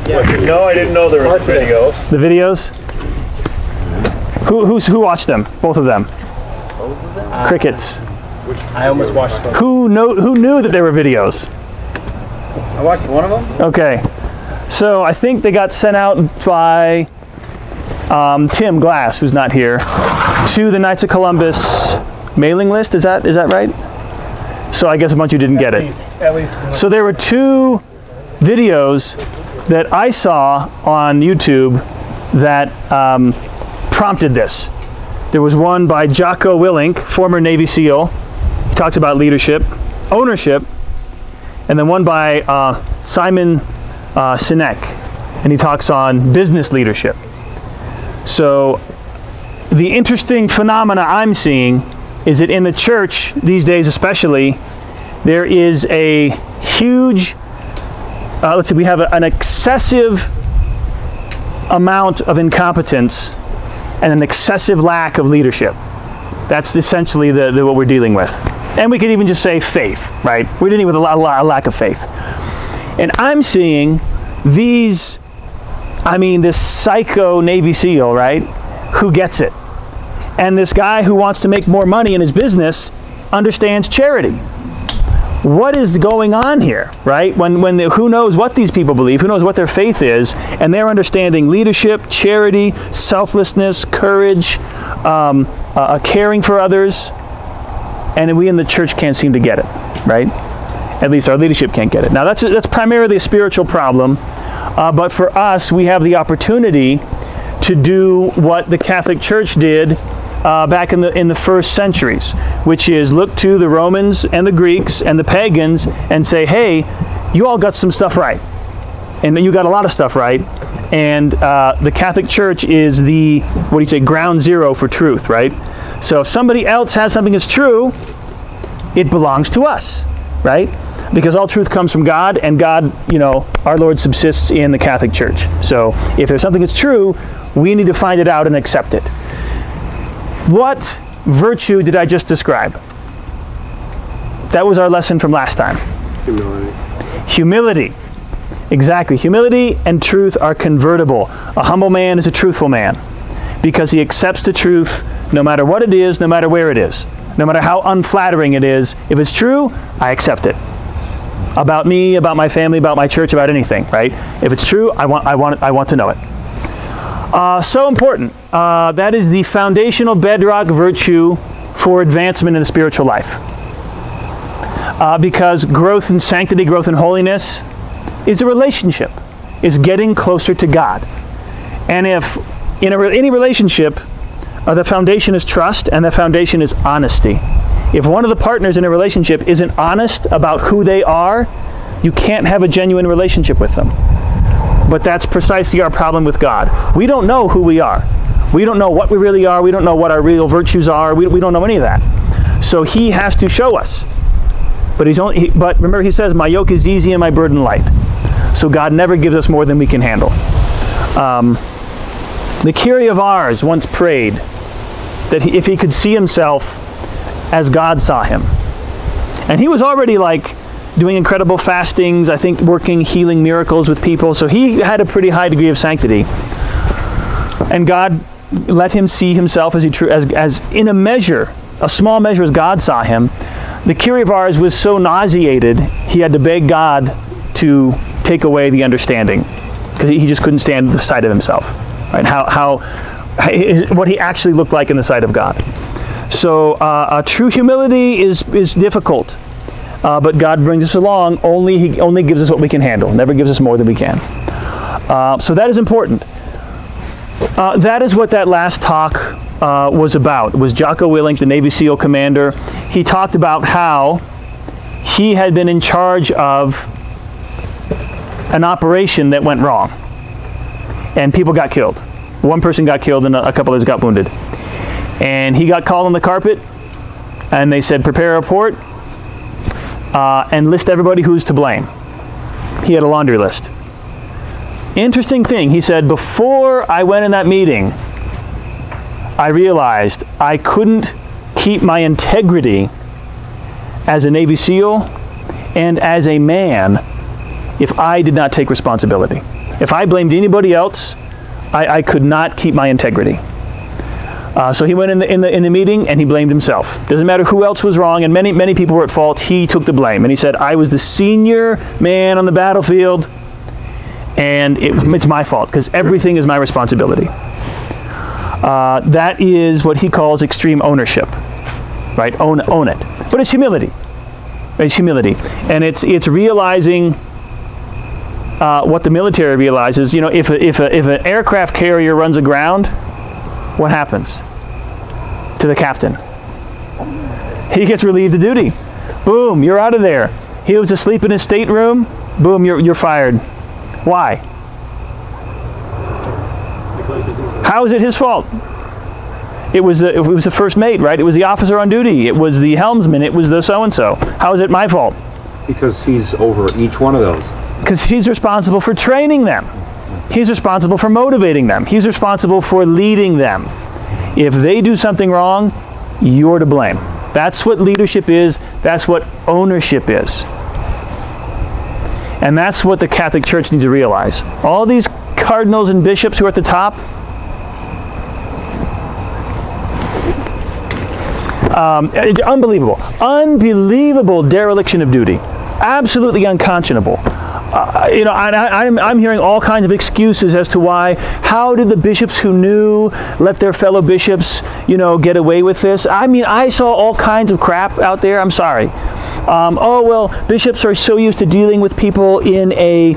No, I didn't know there was a video. The videos? Who watched them? Both of them? Crickets. I almost watched them. Who knew that there were videos? I watched one of them. Okay. So I think they got sent out by Tim Glass, who's not here, to the Knights of Columbus mailing list. Is that right? So I guess a bunch of you didn't get it. At least. So there were 2 videos that I saw on YouTube that prompted this. There was one by Jocko Willink, former Navy SEAL. He talks about leadership, ownership, and then one by Simon Sinek, and he talks on business leadership. So the interesting phenomena I'm seeing is that in the church these days especially, there is a huge, we have an excessive amount of incompetence and an excessive lack of leadership. That's essentially what we're dealing with. And we could even just say faith, right? We're dealing with a lack of faith. And I'm seeing this psycho Navy SEAL, right, who gets it. And this guy who wants to make more money in his business understands charity. What is going on here, right? Who knows what these people believe, who knows what their faith is, and they're understanding leadership, charity, selflessness, courage, caring for others, and we in the church can't seem to get it, right? At least our leadership can't get it. Now that's primarily a spiritual problem, but for us, we have the opportunity to do what the Catholic Church did back in the first centuries, which is look to the Romans and the Greeks and the pagans and say, hey, you all got some stuff right. And you got a lot of stuff right. And the Catholic Church is the, ground zero for truth, right? So if somebody else has something that's true, it belongs to us, right? Because all truth comes from God, and God, our Lord subsists in the Catholic Church. So if there's something that's true, we need to find it out and accept it. What virtue did I just describe? That was our lesson from last time. Humility. Exactly. Humility and truth are convertible. A humble man is a truthful man because he accepts the truth no matter what it is, no matter where it is, no matter how unflattering it is. If it's true, I accept it. About me, about my family, about my church, about anything, right? If it's true, I want to know it. So important. That is the foundational bedrock virtue for advancement in the spiritual life. Because growth in sanctity, growth in holiness is a relationship, is getting closer to God. And if in any relationship, the foundation is trust and the foundation is honesty. If one of the partners in a relationship isn't honest about who they are, you can't have a genuine relationship with them. But that's precisely our problem with God. We don't know who we are. We don't know what we really are. We don't know what our real virtues are. We don't know any of that. So He has to show us. But remember, He says, my yoke is easy and my burden light. So God never gives us more than we can handle. The Kyrie of ours once prayed that if he could see himself as God saw him. And he was already doing incredible fastings, I think working healing miracles with people. So he had a pretty high degree of sanctity. And God let him see himself as in a small measure as God saw him. The Kyrie of ours was so nauseated, he had to beg God to take away the understanding because he just couldn't stand the sight of himself, right? What he actually looked like in the sight of God. So true humility is difficult. But God brings us along. He only gives us what we can handle. Never gives us more than we can. So that is important. That is what that last talk was about. It was Jocko Willink, the Navy SEAL commander. He talked about how he had been in charge of an operation that went wrong. And people got killed. One person got killed and a couple others got wounded. And he got called on the carpet and they said, prepare a report. And list everybody who's to blame. He had a laundry list. Interesting thing, he said, before I went in that meeting, I realized I couldn't keep my integrity as a Navy SEAL and as a man if I did not take responsibility. If I blamed anybody else, I could not keep my integrity. So he went in the meeting and he blamed himself. Doesn't matter who else was wrong, and many people were at fault. He took the blame, and he said, "I was the senior man on the battlefield, and it's my fault because everything is my responsibility." That is what he calls extreme ownership, right? Own it. But it's humility. It's humility, and it's realizing what the military realizes. You know, if an aircraft carrier runs aground, what happens to the captain? He gets relieved of duty. Boom, you're out of there. He was asleep in his stateroom. Boom, you're fired. Why? How is it his fault? It was the first mate, right? It was the officer on duty. It was the helmsman. It was the so-and-so. How is it my fault? Because he's over each one of those. Because he's responsible for training them. He's responsible for motivating them. He's responsible for leading them. If they do something wrong, you're to blame. That's what leadership is. That's what ownership is. And that's what the Catholic Church needs to realize. All these cardinals and bishops who are at the top, unbelievable dereliction of duty. Absolutely unconscionable. I'm hearing all kinds of excuses as to why. How did the bishops who knew let their fellow bishops, get away with this? I mean, I saw all kinds of crap out there. I'm sorry. Bishops are so used to dealing with people in a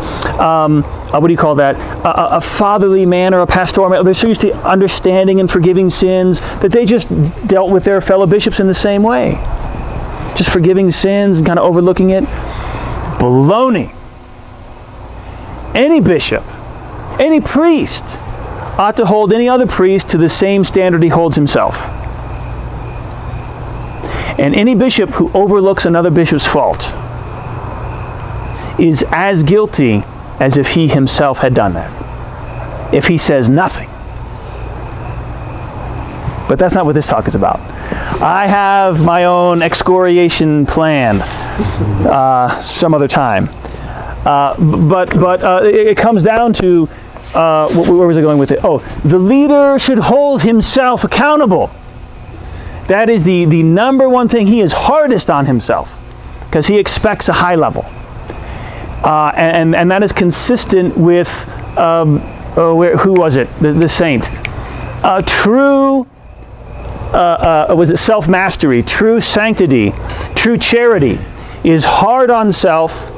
a fatherly manner, a pastoral manner. They're so used to understanding and forgiving sins that they just dealt with their fellow bishops in the same way. Just forgiving sins and kind of overlooking it. Baloney. Any bishop, any priest ought to hold any other priest to the same standard he holds himself. And any bishop who overlooks another bishop's fault is as guilty as if he himself had done that, if he says nothing. But that's not what this talk is about. I have my own excoriation plan some other time. But it comes down to, where was I going with it? Oh, the leader should hold himself accountable. That is the number one thing. He is hardest on himself because he expects a high level. And that is consistent with, who was it? The saint. True, was it self-mastery, true sanctity, true charity is hard on self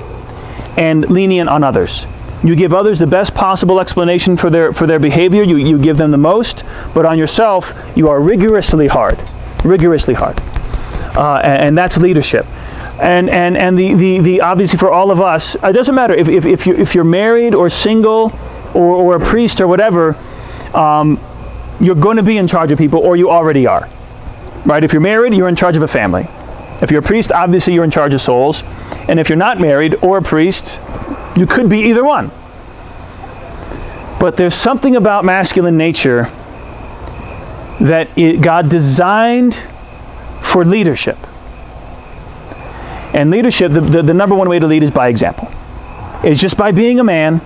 and lenient on others. You give others the best possible explanation for their behavior. You give them the most, but on yourself, you are rigorously hard. And that's leadership. And the obviously for all of us, it doesn't matter if you're married or single or a priest or whatever, you're going to be in charge of people, or you already are. Right? If you're married, you're in charge of a family. If you're a priest, obviously you're in charge of souls. And if you're not married or a priest, you could be either one. But there's something about masculine nature that God designed for leadership. And leadership, the number one way to lead is by example. It's just by being a man,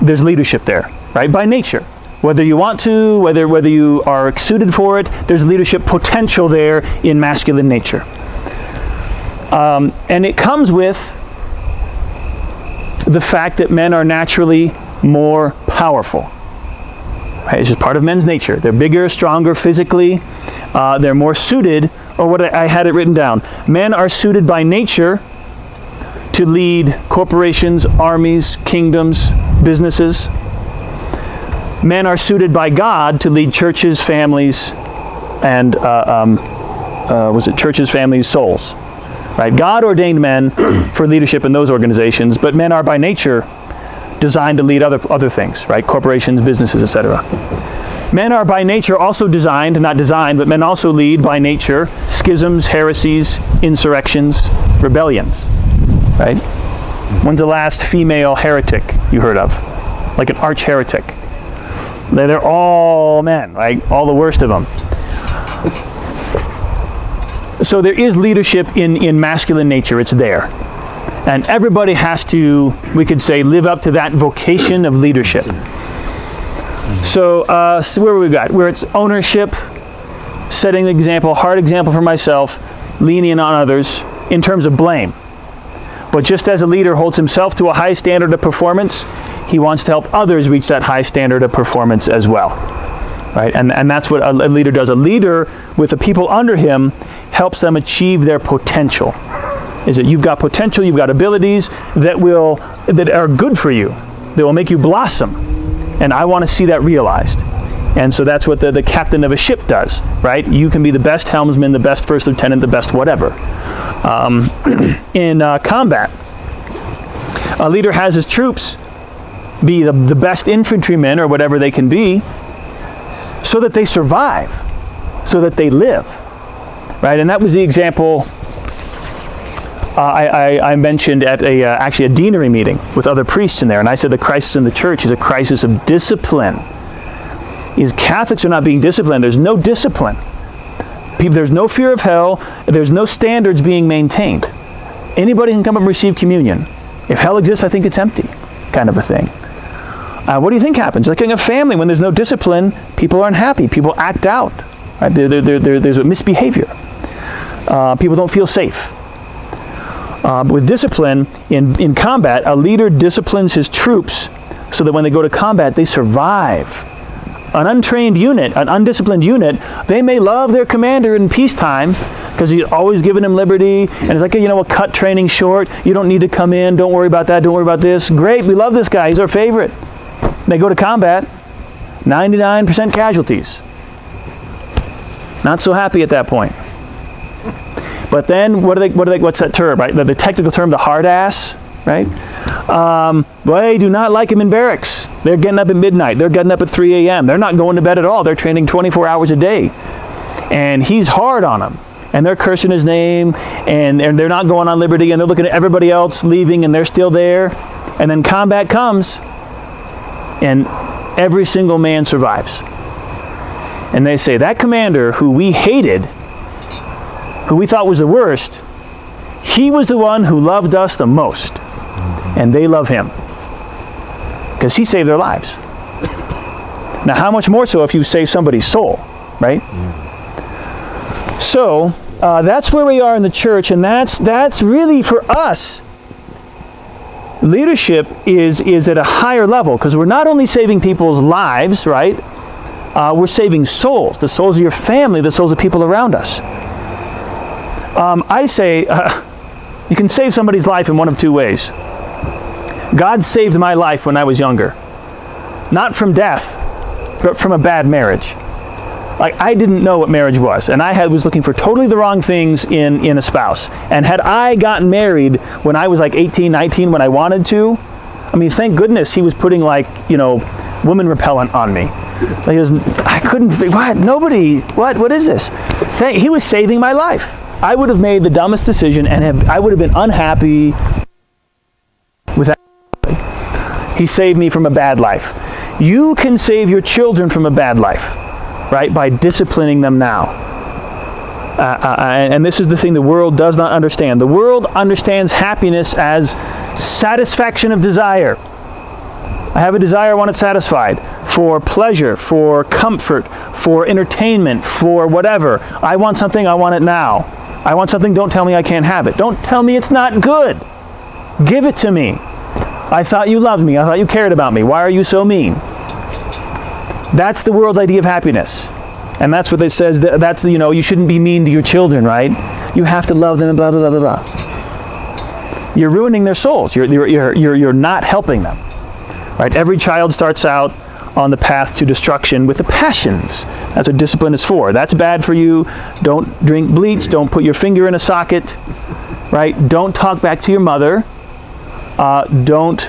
there's leadership there, right? By nature. Whether you want to, whether you are suited for it, there's leadership potential there in masculine nature. And it comes with the fact that men are naturally more powerful. Right? It's just part of men's nature. They're bigger, stronger physically. They're more suited, or what I had it written down. Men are suited by nature to lead corporations, armies, kingdoms, businesses. Men are suited by God to lead churches, families, and churches, families, souls. Right? God ordained men for leadership in those organizations, but men are by nature designed to lead other things, right? Corporations, businesses, etc. Men are by nature also but men also lead by nature schisms, heresies, insurrections, rebellions, right? When's the last female heretic you heard of? Like an arch heretic. They're all men, right? All the worst of them. So there is leadership in masculine nature. It's there. And everybody has to, we could say, live up to that vocation of leadership. So where we got? Where it's ownership, setting the example, hard example for myself, lenient on others in terms of blame. But just as a leader holds himself to a high standard of performance, he wants to help others reach that high standard of performance as well. Right? And that's what a leader does. A leader with the people under him helps them achieve their potential. Is that you've got potential, you've got abilities that are good for you, that will make you blossom. And I want to see that realized. And so that's what the captain of a ship does, right? You can be the best helmsman, the best first lieutenant, the best whatever. In combat, a leader has his troops be the best infantrymen or whatever they can be, so that they survive, so that they live, right? And that was the example I mentioned at actually a deanery meeting with other priests in there, and I said the crisis in the church is a crisis of discipline. Catholics are not being disciplined. There's no discipline. There's no fear of hell. There's no standards being maintained. Anybody can come up and receive communion. If hell exists, I think it's empty, kind of a thing. What do you think happens? Like in a family, when there's no discipline, people aren't happy. People act out. Right? There's a misbehavior. People don't feel safe. With discipline, in combat, a leader disciplines his troops so that when they go to combat, they survive. An untrained unit, an undisciplined unit, they may love their commander in peacetime because he's always giving them liberty, and it's like, we'll cut training short. You don't need to come in. Don't worry about that. Don't worry about this. Great, we love this guy. He's our favorite. They go to combat, 99% casualties. Not so happy at that point. But then, what's that term, right? The technical term, the hard ass, right? They do not like him in barracks. They're getting up at midnight. They're getting up at 3 a.m. They're not going to bed at all. They're training 24 hours a day. And he's hard on them. And they're cursing his name, and they're not going on liberty, and they're looking at everybody else leaving, and they're still there. And then combat comes, and every single man survives. And they say, that commander who we hated, who we thought was the worst, he was the one who loved us the most. And they love him. Because he saved their lives. Now, how much more so if you save somebody's soul, right? So, that's where we are in the church, and that's really, for us, leadership is at a higher level, because we're not only saving people's lives, right? We're saving souls, the souls of your family, the souls of people around us. I say, you can save somebody's life in one of two ways. God saved my life when I was younger. Not from death, but from a bad marriage. Like, I didn't know what marriage was, and I was looking for totally the wrong things in a spouse. And had I gotten married when I was like 18, 19, when I wanted to, I mean, thank goodness he was putting woman repellent on me. I couldn't, what is this? He was saving my life. I would have made the dumbest decision, and I would have been unhappy with that. He saved me from a bad life. You can save your children from a bad life, right? By disciplining them now. And this is the thing the world does not understand. The world understands happiness as satisfaction of desire. I have a desire, I want it satisfied. For pleasure, for comfort, for entertainment, for whatever. I want something, I want it now. I want something, don't tell me I can't have it. Don't tell me it's not good. Give it to me. I thought you loved me. I thought you cared about me. Why are you so mean? That's the world's idea of happiness. And that's what it says, that's, you shouldn't be mean to your children, right? You have to love them and blah, blah, blah, blah, blah. You're ruining their souls. You're not helping them, right? Every child starts out on the path to destruction with the passions. That's what discipline is for. That's bad for you. Don't drink bleach. Don't put your finger in a socket, right? Don't talk back to your mother. Don't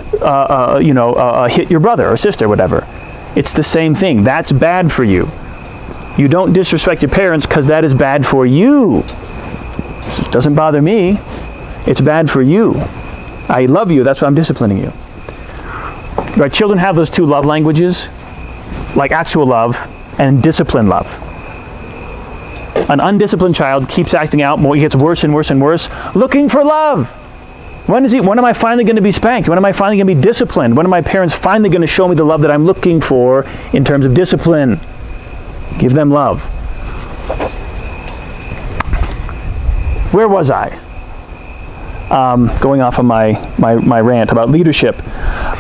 hit your brother or sister, whatever. It's the same thing. That's bad for you. You don't disrespect your parents because that is bad for you. It doesn't bother me. It's bad for you. I love you. That's why I'm disciplining you. Right? Children have those two love languages, like actual love and disciplined love. An undisciplined child keeps acting out more. He gets worse and worse and worse, looking for love. When am I finally going to be spanked? When am I finally going to be disciplined? When are my parents finally going to show me the love that I'm looking for in terms of discipline? Give them love. Where was I? Going off of my rant about leadership.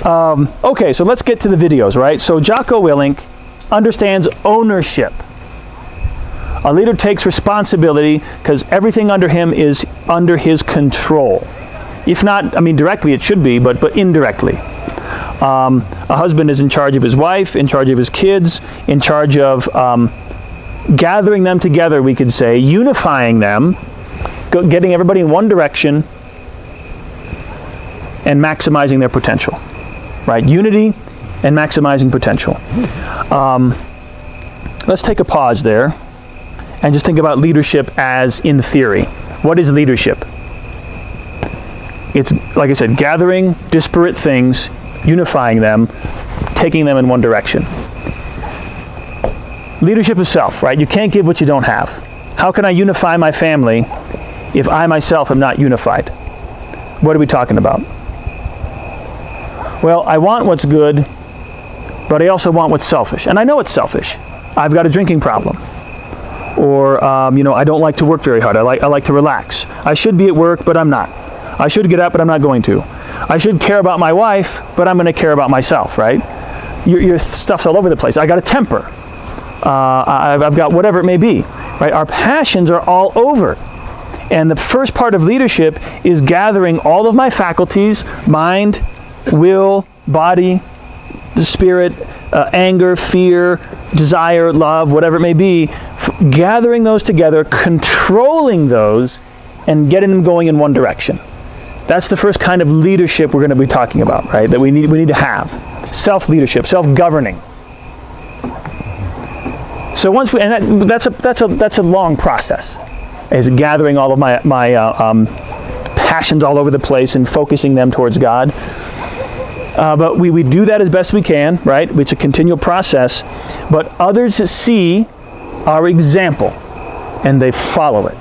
Okay, so let's get to the videos, right? So Jocko Willink understands ownership. A leader takes responsibility because everything under him is under his control. If not, I mean, directly it should be, but indirectly. A husband is in charge of his wife, in charge of his kids, in charge of gathering them together, we could say, unifying them, getting everybody in one direction, and maximizing their potential. Right? Unity and maximizing potential. Let's take a pause there and just think about leadership as in theory. What is leadership? It's, like I said, gathering disparate things, unifying them, taking them in one direction. Leadership is self, right? You can't give what you don't have. How can I unify my family if I myself am not unified? What are we talking about? Well, I want what's good, but I also want what's selfish. And I know it's selfish. I've got a drinking problem. Or, I don't like to work very hard. I like to relax. I should be at work, but I'm not. I should get up, but I'm not going to. I should care about my wife, but I'm going to care about myself, right? Your stuff's all over the place. I got a temper. I've got whatever it may be, right? Our passions are all over. And the first part of leadership is gathering all of my faculties, mind, will, body, the spirit, anger, fear, desire, love, whatever it may be, gathering those together, controlling those, and getting them going in one direction. That's the first kind of leadership we're going to be talking about, right? That we need to have. Self-leadership, self-governing. So once that's a long process, is gathering all of my passions all over the place and focusing them towards God. But we do that as best we can, right? It's a continual process. But others see our example and they follow it.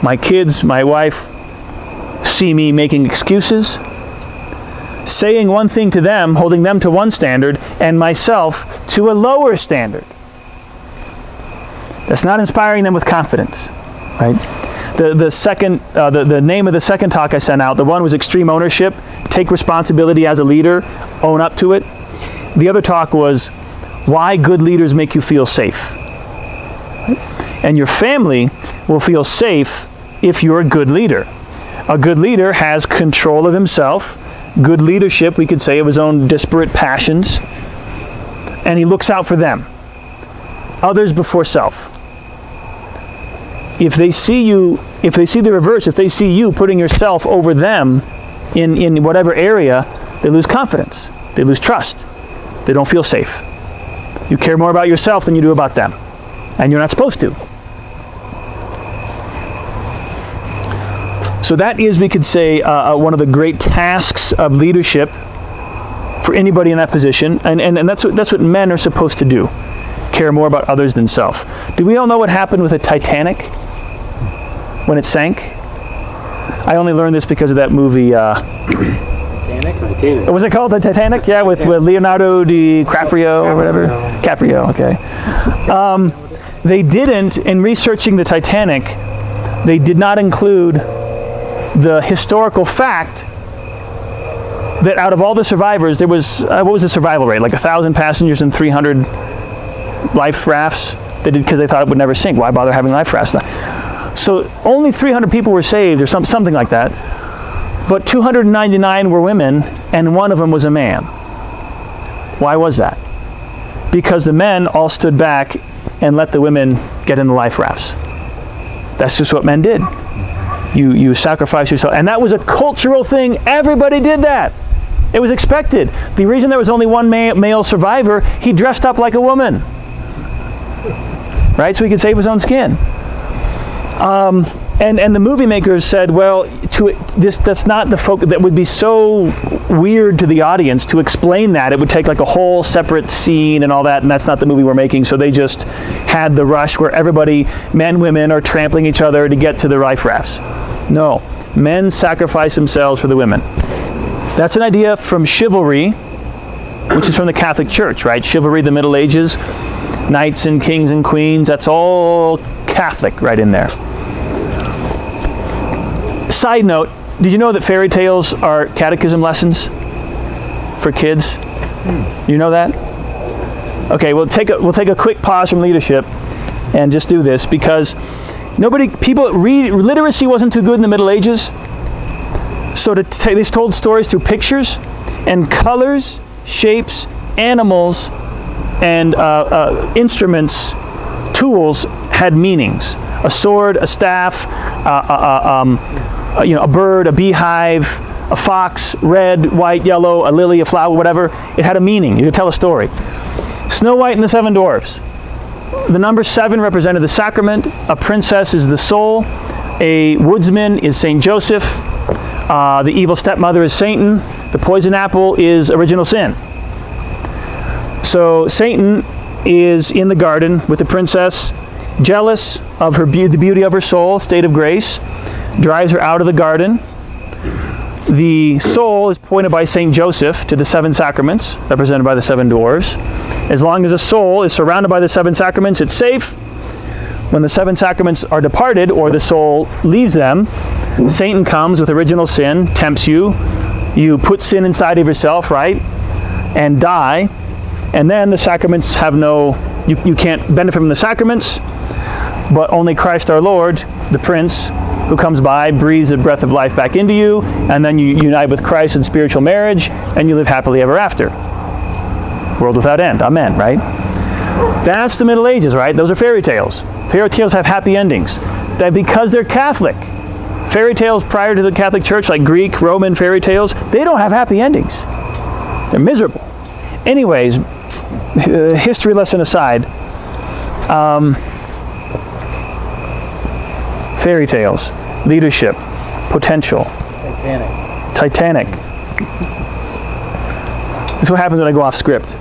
My kids, my wife, see me making excuses, saying one thing to them, holding them to one standard, and myself to a lower standard. That's not inspiring them with confidence, right? The name of the second talk I sent out, the one was extreme ownership, take responsibility as a leader, own up to it. The other talk was why good leaders make you feel safe. And your family will feel safe if you're a good leader. A good leader has control of himself, good leadership, we could say, of his own disparate passions, and he looks out for them. Others before self. If they see the reverse, if they see you putting yourself over them in whatever area, they lose confidence. They lose trust. They don't feel safe. You care more about yourself than you do about them. And you're not supposed to. So that is, we could say, one of the great tasks of leadership for anybody in that position. And that's what men are supposed to do. Care more about others than self. Do we all know what happened with the Titanic when it sank? I only learned this because of that movie. Titanic. Was it called the Titanic? Yeah, with Leonardo DiCaprio or whatever. Caprio, okay. They didn't, in researching the Titanic, they did not include the historical fact that out of all the survivors, there was, what was the survival rate? Like 1,000 passengers and 300 life rafts? They did because they thought it would never sink. Why bother having life rafts? So only 300 people were saved, or something like that. But 299 were women, and one of them was a man. Why was that? Because the men all stood back and let the women get in the life rafts. That's just what men did. You sacrifice yourself. And that was a cultural thing. Everybody did that. It was expected. The reason there was only one male survivor, he dressed up like a woman. Right? So he could save his own skin. And the movie makers said, well, that's not the focus. That would be so weird to the audience to explain that. It would take like a whole separate scene and all that, and that's not the movie we're making. So they just had the rush where everybody, men, women, are trampling each other to get to the life rafts. No, Men sacrifice themselves for the women. That's an idea from chivalry, which is from the Catholic Church, right? Chivalry, the Middle Ages, knights and kings and queens, that's all Catholic right in there. Side note, did you know that fairy tales are catechism lessons for kids? You know that? Okay, we'll take a quick pause from leadership and just do this, because literacy wasn't too good in the Middle Ages, so they told stories through pictures and colors, shapes, animals, and instruments, tools had meanings. A sword, a staff, a bird, a beehive, a fox, red, white, yellow, a lily, a flower, whatever. It had a meaning. You could tell a story. Snow White and the Seven Dwarfs. The number 7 represented the sacrament. A princess is the soul. A woodsman is Saint Joseph. The evil stepmother is Satan. The poison apple is original sin. So Satan is in the garden with the princess, jealous of the beauty of her soul, state of grace, drives her out of the garden. The soul is pointed by Saint Joseph to the 7 sacraments, represented by the 7 dwarves. As long as a soul is surrounded by the 7 sacraments, it's safe. When the 7 sacraments are departed, or the soul leaves them, Satan comes with original sin, tempts you. You put sin inside of yourself, right? And die. And then the sacraments have you can't benefit from the sacraments, but only Christ our Lord, the Prince, who comes by, breathes a breath of life back into you, and then you unite with Christ in spiritual marriage, and you live happily ever after. World without end. Amen, right? That's the Middle Ages, right? Those are fairy tales. Fairy tales have happy endings. That because they're Catholic. Fairy tales prior to the Catholic Church, like Greek, Roman fairy tales, they don't have happy endings. They're miserable. Anyways, history lesson aside, fairy tales, leadership, potential. Titanic. This is what happens when I go off script.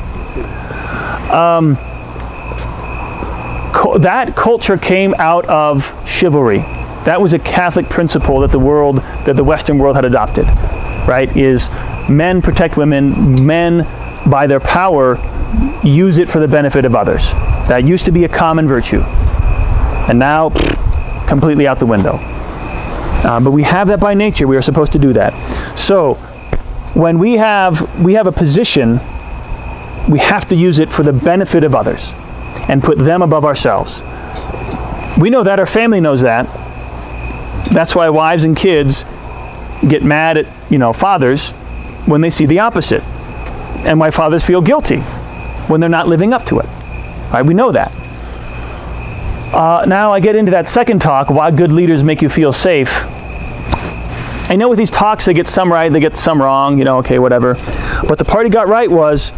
That culture came out of chivalry. That was a Catholic principle that the Western world had adopted, right? Is men protect women, men by their power use it for the benefit of others. That used to be a common virtue. And now, completely out the window. But we have that by nature. We are supposed to do that. So, when we have a position, we have to use it for the benefit of others and put them above ourselves. We know that. Our family knows that. That's why wives and kids get mad at fathers when they see the opposite, and why fathers feel guilty when they're not living up to it. Right? We know that. Now I get into that second talk, why good leaders make you feel safe. I know with these talks they get some right, they get some wrong, okay, whatever. But the part he got right was,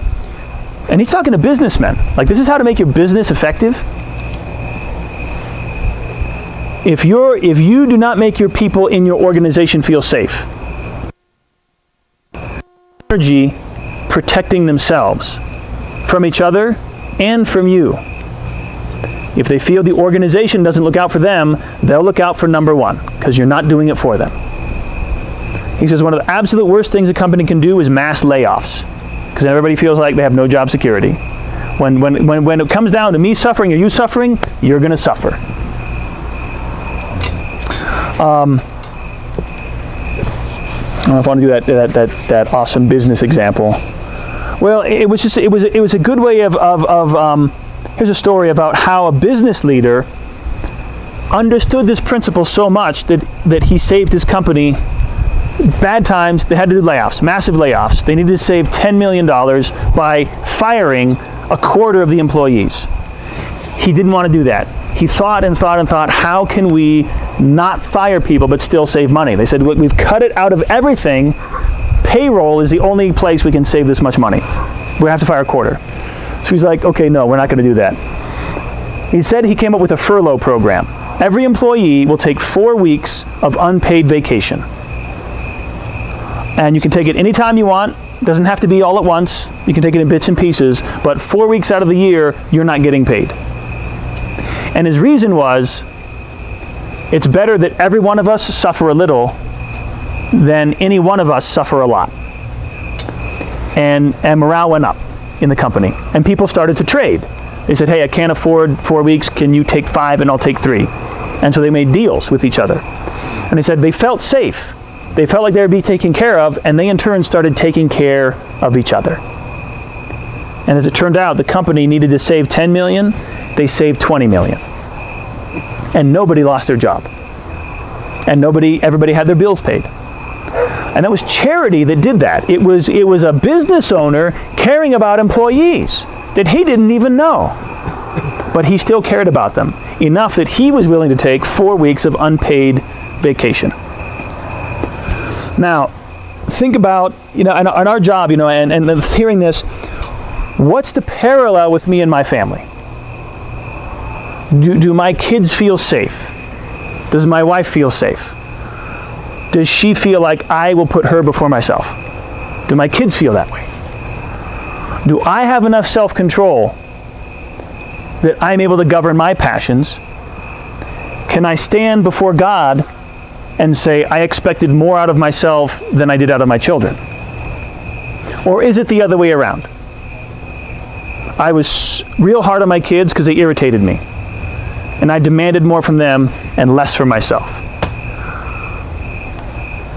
and he's talking to businessmen, like this is how to make your business effective. If you do not make your people in your organization feel safe, energy protecting themselves from each other and from you. If they feel the organization doesn't look out for them, they'll look out for number one, because you're not doing it for them. He says one of the absolute worst things a company can do is mass layoffs, because everybody feels like they have no job security. When it comes down to me suffering or you suffering, you're going to suffer. I don't know if I want to do that awesome business example. Well, it was a good way of here's a story about how a business leader understood this principle so much that he saved his company. Bad times, they had to do layoffs, massive layoffs. They needed to save $10 million by firing a quarter of the employees. He didn't want to do that. He thought and thought and thought, how can we not fire people but still save money? They said, we've cut it out of everything. Payroll is the only place we can save this much money. We have to fire a quarter. So he's like, okay, no, we're not going to do that. He said he came up with a furlough program. Every employee will take 4 weeks of unpaid vacation. And you can take it anytime you want. It doesn't have to be all at once. You can take it in bits and pieces. But 4 weeks out of the year, you're not getting paid. And his reason was, it's better that every one of us suffer a little then any one of us suffer a lot. And morale went up in the company. And people started to trade. They said, hey, I can't afford 4 weeks. Can you take 5 and I'll take 3? And so they made deals with each other. And they said they felt safe. They felt like they would be taken care of, and they in turn started taking care of each other. And as it turned out, the company needed to save 10 million. They saved 20 million. And nobody lost their job. And everybody had their bills paid. And that was charity that did that. It was a business owner caring about employees that he didn't even know. But he still cared about them enough that he was willing to take 4 weeks of unpaid vacation. Now, think about, in our job, and hearing this, what's the parallel with me and my family? Do my kids feel safe? Does my wife feel safe? Does she feel like I will put her before myself? Do my kids feel that way? Do I have enough self-control that I'm able to govern my passions? Can I stand before God and say, I expected more out of myself than I did out of my children? Or is it the other way around? I was real hard on my kids because they irritated me. And I demanded more from them and less for myself.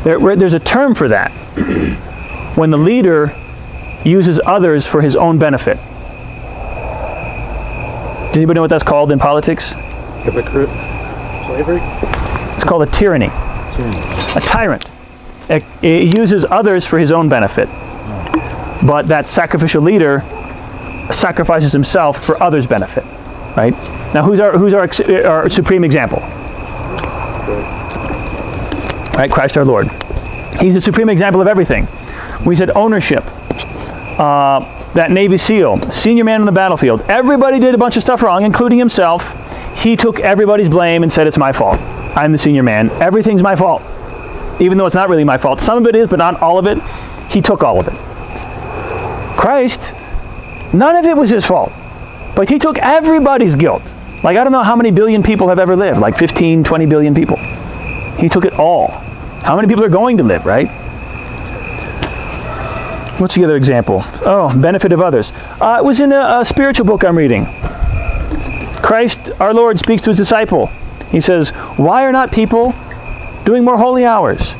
There's a term for that. When the leader uses others for his own benefit. Does anybody know what that's called in politics? Hypocrite. Slavery? It's called a tyranny. A tyrant. It uses others for his own benefit. But that sacrificial leader sacrifices himself for others' benefit. Right? Now, who's our supreme example? Right, Christ our Lord. He's the supreme example of everything. We said ownership. That Navy SEAL, senior man on the battlefield. Everybody did a bunch of stuff wrong, including himself. He took everybody's blame and said, it's my fault. I'm the senior man. Everything's my fault. Even though it's not really my fault. Some of it is, but not all of it. He took all of it. Christ, none of it was his fault. But he took everybody's guilt. Like, I don't know how many billion people have ever lived. Like 15, 20 billion people. He took it all. How many people are going to live, right? What's the other example? Oh, benefit of others. It was in a spiritual book I'm reading. Christ, our Lord, speaks to his disciple. He says, why are not people doing more holy hours,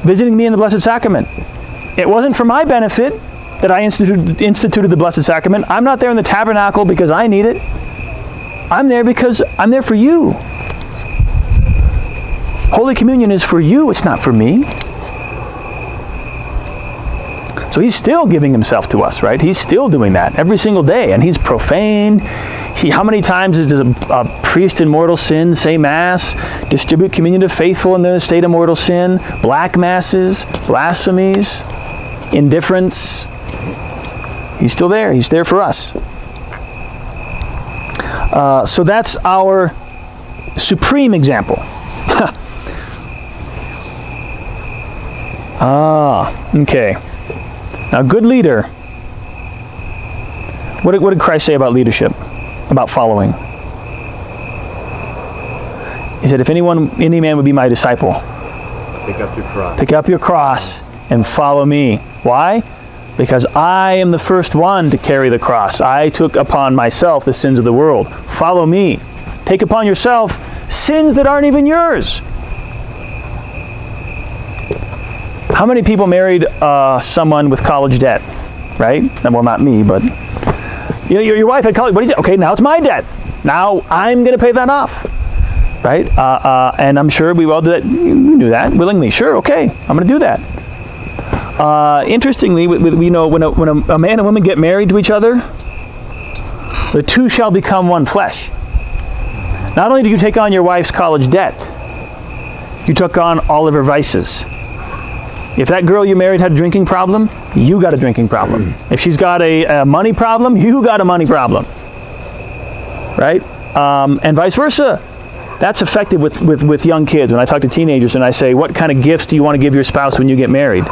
visiting me in the Blessed Sacrament? It wasn't for my benefit that I instituted the Blessed Sacrament. I'm not there in the tabernacle because I need it. I'm there because I'm there for you. Holy Communion is for you, it's not for me. So he's still giving himself to us, right? He's still doing that every single day, and he's profane. How many times does a priest in mortal sin say Mass, distribute communion to faithful in their state of mortal sin, black masses, blasphemies, indifference? He's still there. He's there for us. So that's our supreme example. Okay. Now, good leader. What did Christ say about leadership? About following? He said, if any man would be my disciple, Pick up your cross. Pick up your cross and follow me. Why? Because I am the first one to carry the cross. I took upon myself the sins of the world. Follow me. Take upon yourself sins that aren't even yours. How many people married someone with college debt? Right? Well, not me, but your wife had college. What do you do? Okay, now it's my debt. Now I'm going to pay that off. Right? And I'm sure we all do that. You knew that willingly. Sure, okay, I'm going to do that. Interestingly, when a man and woman get married to each other, the two shall become one flesh. Not only do you take on your wife's college debt, you took on all of her vices. If that girl you married had a drinking problem, you got a drinking problem. If she's got a money problem, you got a money problem. Right? And vice versa. That's effective with young kids. When I talk to teenagers and I say, what kind of gifts do you want to give your spouse when you get married?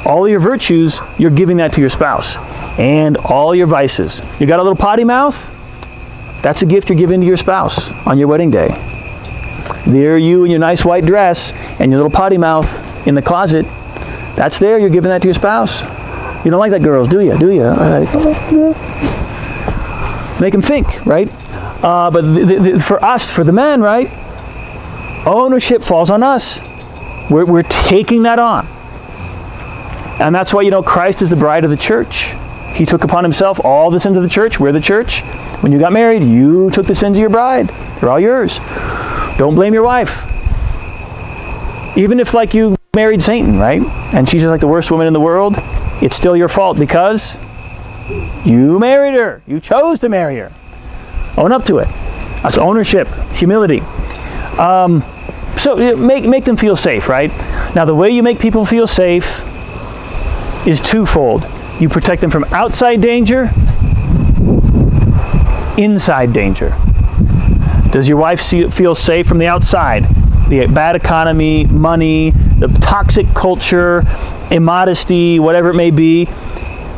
All of your virtues, you're giving that to your spouse. And all your vices. You got a little potty mouth? That's a gift you're giving to your spouse on your wedding day. There you in your nice white dress and your little potty mouth. in the closet. That's there. You're giving that to your spouse. You don't like that, girls, do you? Do you? Make them think, right? But for us, for the men, right? Ownership falls on us. We're taking that on. And that's why, Christ is the bride of the church. He took upon himself all the sins of the church. We're the church. When you got married, you took the sins of your bride. They're all yours. Don't blame your wife. Even if, you married Satan, right? And she's just the worst woman in the world, it's still your fault because you married her. You chose to marry her. Own up to it. That's ownership, humility. So make them feel safe, right? Now, the way you make people feel safe is twofold. You protect them from outside danger, inside danger. Does your wife feel safe from the outside? The bad economy, money, the toxic culture, immodesty, whatever it may be.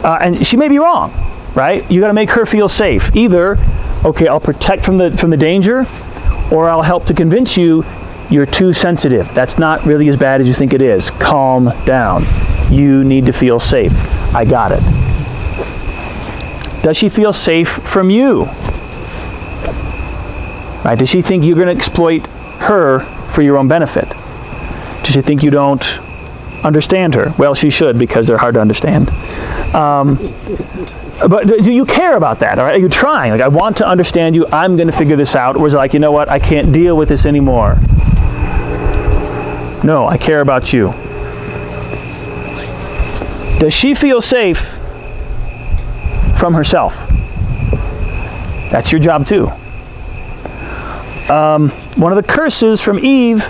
And she may be wrong, right? You got to make her feel safe. Either, okay, I'll protect from the danger, or I'll help to convince you you're too sensitive. That's not really as bad as you think it is. Calm down. You need to feel safe. I got it. Does she feel safe from you? Right? Does she think you're going to exploit her for your own benefit? Does she think you don't understand her? Well, she should, because they're hard to understand. But do you care about that? All right? Are you trying? I want to understand you. I'm going to figure this out. Or is it you know what? I can't deal with this anymore. No, I care about you. Does she feel safe from herself? That's your job too. One of the curses from Eve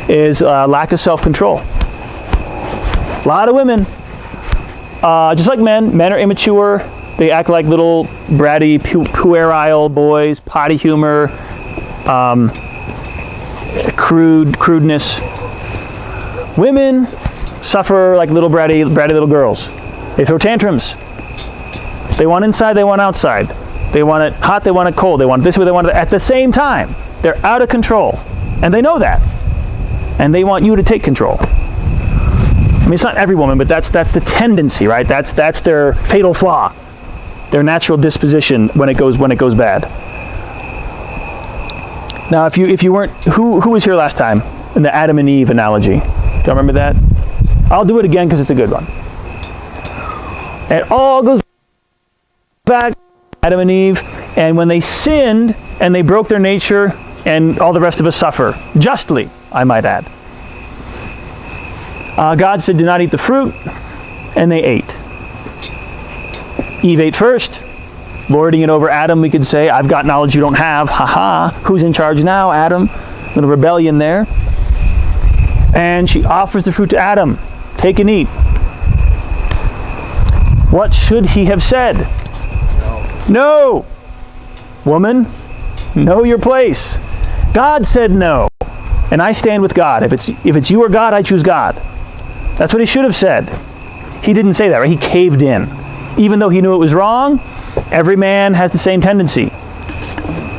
is lack of self-control. A lot of women, just like men are immature. They act like little bratty, puerile boys, potty humor, crudeness. Women suffer like little bratty little girls. They throw tantrums. They want inside, they want outside. They want it hot, they want it cold. They want this way, they want it at the same time. They're out of control. And they know that. And they want you to take control. I mean, it's not every woman, but that's the tendency, right? That's their fatal flaw. Their natural disposition when it goes bad. Now, if you weren't, who was here last time in the Adam and Eve analogy? Do you remember that? I'll do it again because it's a good one. It all goes back to Adam and Eve, and when they sinned and they broke their nature, and all the rest of us suffer, justly, I might add. God said, do not eat the fruit, and they ate. Eve ate first, lording it over Adam, we could say, I've got knowledge you don't have, who's in charge now, Adam? A little rebellion there. And she offers the fruit to Adam, take and eat. What should he have said? No. Woman, know your place. God said no, and I stand with God. If it's you or God, I choose God. That's what he should have said. He didn't say that, right? He caved in. Even though he knew it was wrong, every man has the same tendency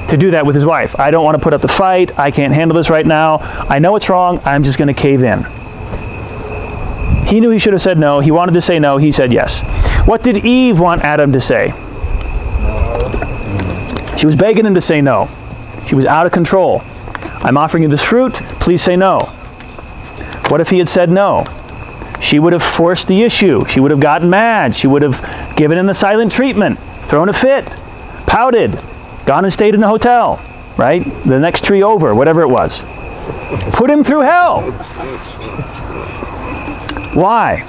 to do that with his wife. I don't want to put up the fight. I can't handle this right now. I know it's wrong. I'm just going to cave in. He knew he should have said no. He wanted to say no. He said yes. What did Eve want Adam to say? She was begging him to say no. She was out of control. I'm offering you this fruit. Please say no. What if he had said no? She would have forced the issue. She would have gotten mad. She would have given him the silent treatment, thrown a fit, pouted, gone and stayed in a hotel, right? The next tree over, whatever it was. Put him through hell. Why?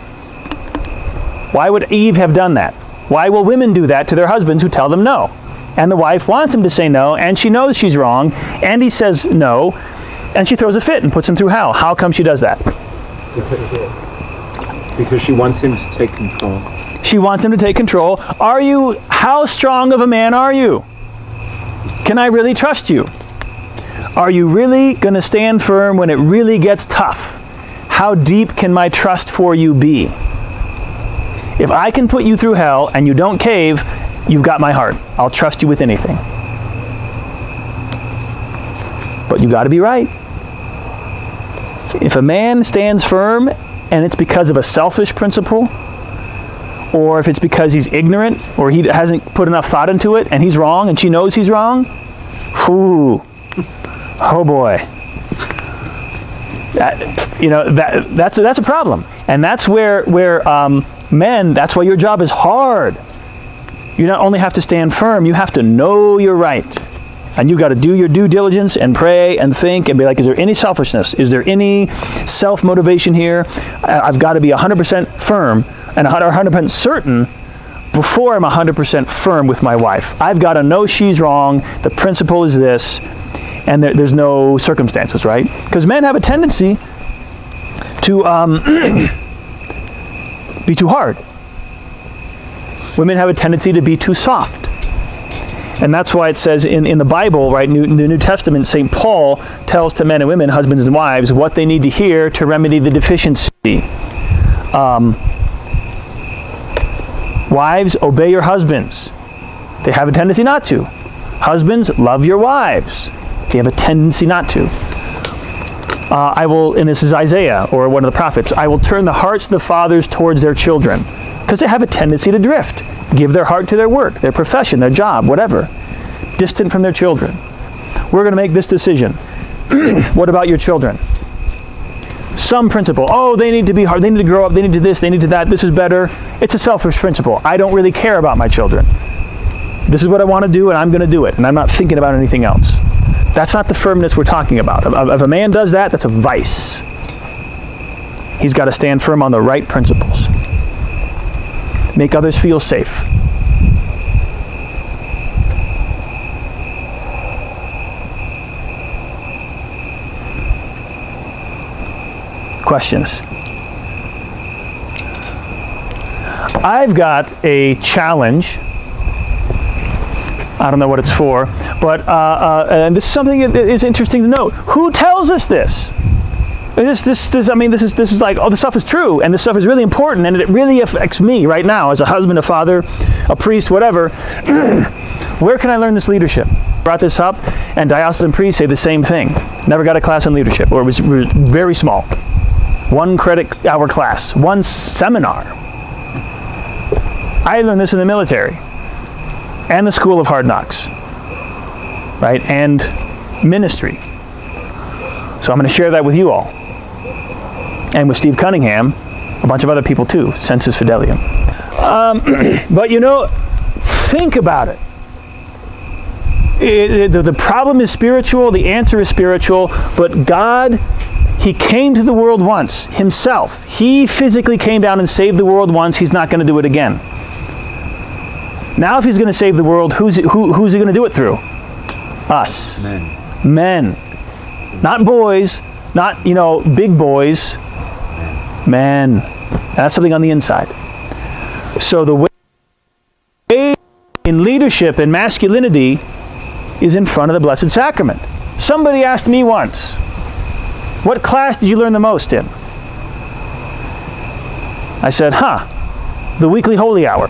Why would Eve have done that? Why will women do that to their husbands who tell them no? And the wife wants him to say no, and she knows she's wrong, and he says no, and she throws a fit and puts him through hell. How come she does that? Because she wants him to take control. She wants him to take control. How strong of a man are you? Can I really trust you? Are you really going to stand firm when it really gets tough? How deep can my trust for you be? If I can put you through hell and you don't cave, you've got my heart. I'll trust you with anything. But you got to be right. If a man stands firm and it's because of a selfish principle, or if it's because he's ignorant, or he hasn't put enough thought into it and he's wrong and she knows he's wrong, whew, oh boy. That's a problem. And that's where men, that's why your job is hard. You not only have to stand firm, you have to know you're right. And you've got to do your due diligence and pray and think and be like, is there any selfishness? Is there any self-motivation here? I've got to be 100% firm and 100% certain before I'm 100% firm with my wife. I've got to know she's wrong. The principle is this. And there's no circumstances, right? Because men have a tendency to be too hard. Women have a tendency to be too soft. And that's why it says in the Bible, right, the New Testament, St. Paul tells to men and women, husbands and wives, what they need to hear to remedy the deficiency. Wives, obey your husbands. They have a tendency not to. Husbands, love your wives. They have a tendency not to. And this is Isaiah, or one of the prophets, I will turn the hearts of the fathers towards their children, because they have a tendency to drift. Give their heart to their work, their profession, their job, whatever. Distant from their children. We're going to make this decision. What about your children? Some principle. Oh, they need to be hard. They need to grow up. They need to do this. They need to do that. This is better. It's a selfish principle. I don't really care about my children. This is what I want to do, and I'm going to do it. And I'm not thinking about anything else. That's not the firmness we're talking about. If a man does that, that's a vice. He's got to stand firm on the right principles. Make others feel safe. Questions? I've got a challenge. I don't know what it's for, but and this is something that is interesting to note. Who tells us this? This is like, oh, this stuff is true, and this stuff is really important, and it really affects me right now as a husband, a father, a priest, whatever. Where can I learn this leadership? Brought this up, and diocesan priests say the same thing. Never got a class on leadership, or it was very small. 1 credit hour class, 1 seminar. I learned this in the military, and the School of Hard Knocks, right, and ministry. So I'm going to share that with you all. And with Steve Cunningham, a bunch of other people too, Sensus, Fidelium. But think about it. The problem is spiritual, the answer is spiritual, but God, He came to the world once, Himself. He physically came down and saved the world once. He's not going to do it again. Now if He's going to save the world, who's He going to do it through? Us. Men. Not boys, not, big boys. Men. That's something on the inside. So the way in leadership and masculinity is in front of the Blessed Sacrament. Somebody asked me once, what class did you learn the most in? I said, the weekly holy hour.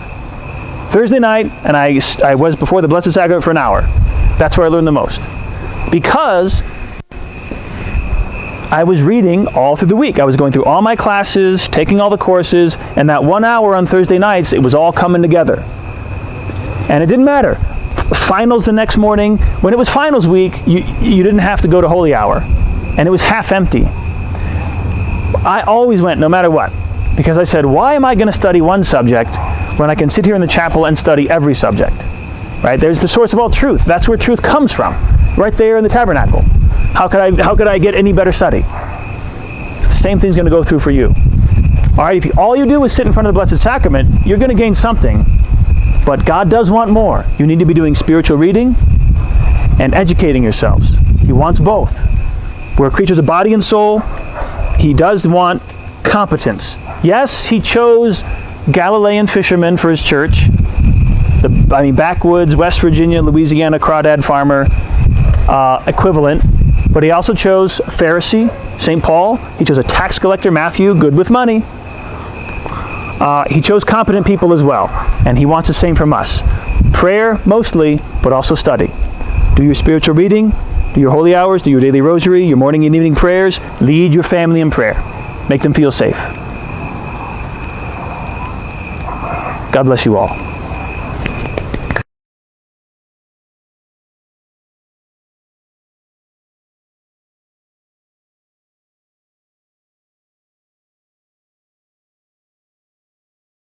Thursday night, and I was before the Blessed Sacrament for an hour. That's where I learned the most. Because I was reading all through the week. I was going through all my classes, taking all the courses, and that 1 hour on Thursday nights, it was all coming together. And it didn't matter. Finals the next morning, when it was finals week, you didn't have to go to holy hour. And it was half empty. I always went no matter what. Because I said, why am I going to study one subject when I can sit here in the chapel and study every subject? Right? There's the source of all truth. That's where truth comes from. Right there in the tabernacle. How could I get any better study? The same thing's going to go through for you. All right, if all you do is sit in front of the Blessed Sacrament, you're going to gain something. But God does want more. You need to be doing spiritual reading and educating yourselves. He wants both. We're creatures of body and soul. He does want competence. Yes, He chose Galilean fishermen for His church. Backwoods, West Virginia, Louisiana, crawdad farmer equivalent. But He also chose a Pharisee, St. Paul. He chose a tax collector, Matthew, good with money. He chose competent people as well. And He wants the same from us. Prayer, mostly, but also study. Do your spiritual reading, Do your holy hours, do your daily rosary, your morning and evening prayers. Lead your family in prayer. Make them feel safe. God bless you all.